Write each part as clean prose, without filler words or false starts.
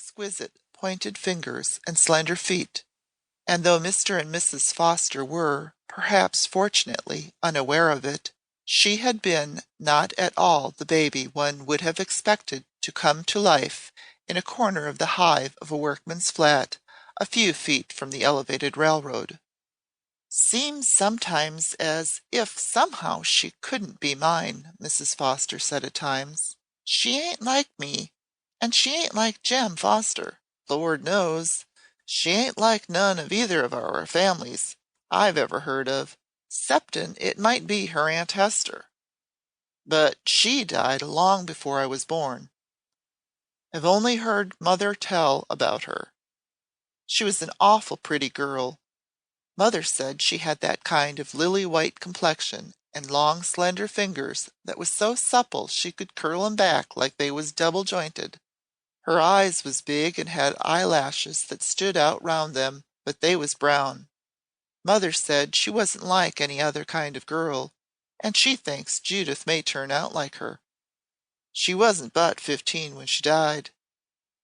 exquisite pointed fingers and slender feet, and though Mr. and Mrs. Foster were, perhaps fortunately, unaware of it, she had been not at all the baby one would have expected to come to life in a corner of the hive of a workman's flat a few feet from the elevated railroad. "Seems sometimes as if somehow she couldn't be mine," Mrs. Foster said at times. "She ain't like me, and she ain't like Jem Foster. Lord knows, she ain't like none of either of our families I've ever heard of, 'ceptin' it might be her Aunt Hester. But she died long before I was born. I've only heard mother tell about her. She was an awful pretty girl. Mother said she had that kind of lily-white complexion and long slender fingers that was so supple she could curl 'em back like they was double jointed. Her eyes was big and had eyelashes that stood out round them, but they was brown. Mother said she wasn't like any other kind of girl, and she thinks Judith may turn out like her. She wasn't but 15 when she died.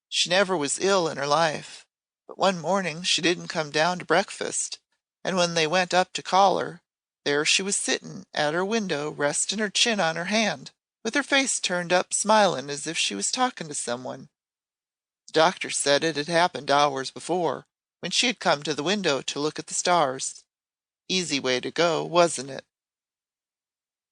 She never was ill in her life, but one morning she didn't come down to breakfast, and when they went up to call her, there she was sittin' at her window restin' her chin on her hand, with her face turned up smilin' as if she was talkin' to someone. The doctor said it had happened hours before, when she had come to the window to look at the stars. Easy way to go, wasn't it?"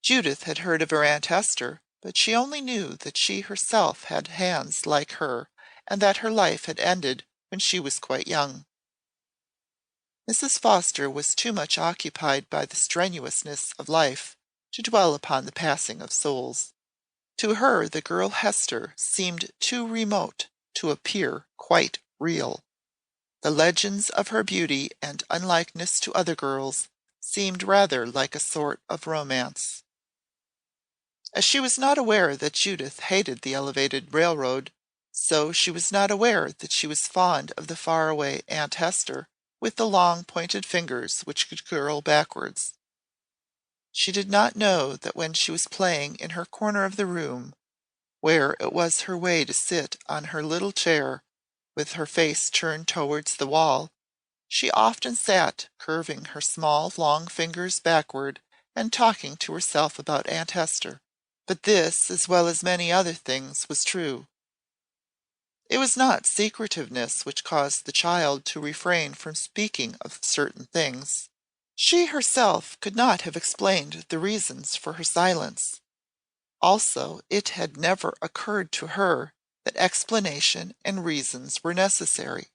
Judith had heard of her Aunt Hester, but she only knew that she herself had hands like her, and that her life had ended when she was quite young. Mrs. Foster was too much occupied by the strenuousness of life to dwell upon the passing of souls. To her the girl Hester seemed too remote to appear quite real. The legends of her beauty and unlikeness to other girls seemed rather like a sort of romance. As she was not aware that Judith hated the elevated railroad, so she was not aware that she was fond of the faraway Aunt Hester with the long pointed fingers which could curl backwards. She did not know that when she was playing in her corner of the room, where it was her way to sit on her little chair with her face turned towards the wall, she often sat curving her small long fingers backward and talking to herself about Aunt Hester. But this, as well as many other things, was true. It was not secretiveness which caused the child to refrain from speaking of certain things. She herself could not have explained the reasons for her silence. Also, it had never occurred to her that explanation and reasons were necessary.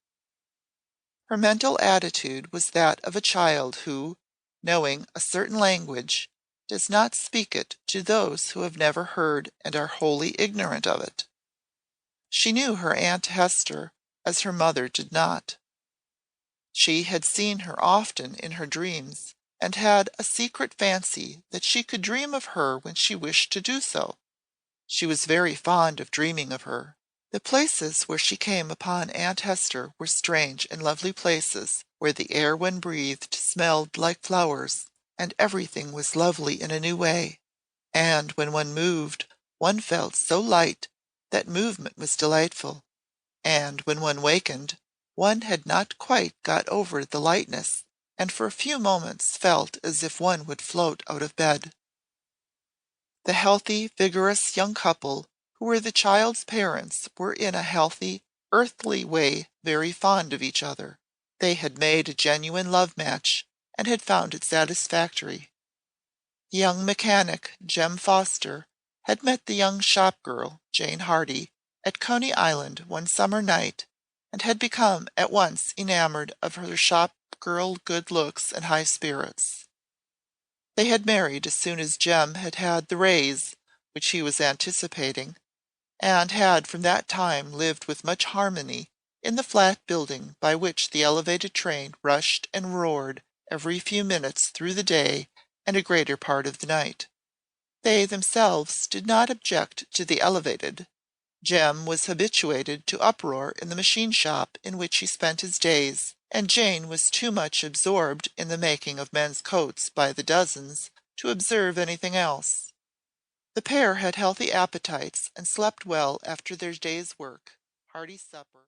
Her mental attitude was that of a child who, knowing a certain language, does not speak it to those who have never heard and are wholly ignorant of it. She knew her Aunt Hester as her mother did not. She had seen her often in her dreams, and had a secret fancy that she could dream of her when she wished to do so. She was very fond of dreaming of her. The places where she came upon Aunt Hester were strange and lovely places, where the air one breathed smelled like flowers, and everything was lovely in a new way. And when one moved, one felt so light that movement was delightful, and when one wakened, one had not quite got over the lightness, and for a few moments felt as if one would float out of bed. The healthy, vigorous young couple who were the child's parents were in a healthy, earthly way very fond of each other. They had made a genuine love match, and had found it satisfactory. The young mechanic, Jem Foster, had met the young shop girl, Jane Hardy, at Coney Island one summer night, and had become at once enamored of her shop girl good looks and high spirits. They had married as soon as Jem had had the raise which he was anticipating, and had from that time lived with much harmony in the flat building by which the elevated train rushed and roared every few minutes through the day and a greater part of the night. They themselves did not object to the elevated. Jem was habituated to uproar in the machine shop in which he spent his days, and Jane was too much absorbed in the making of men's coats by the dozens to observe anything else. The pair had healthy appetites and slept well after their day's work, hearty supper.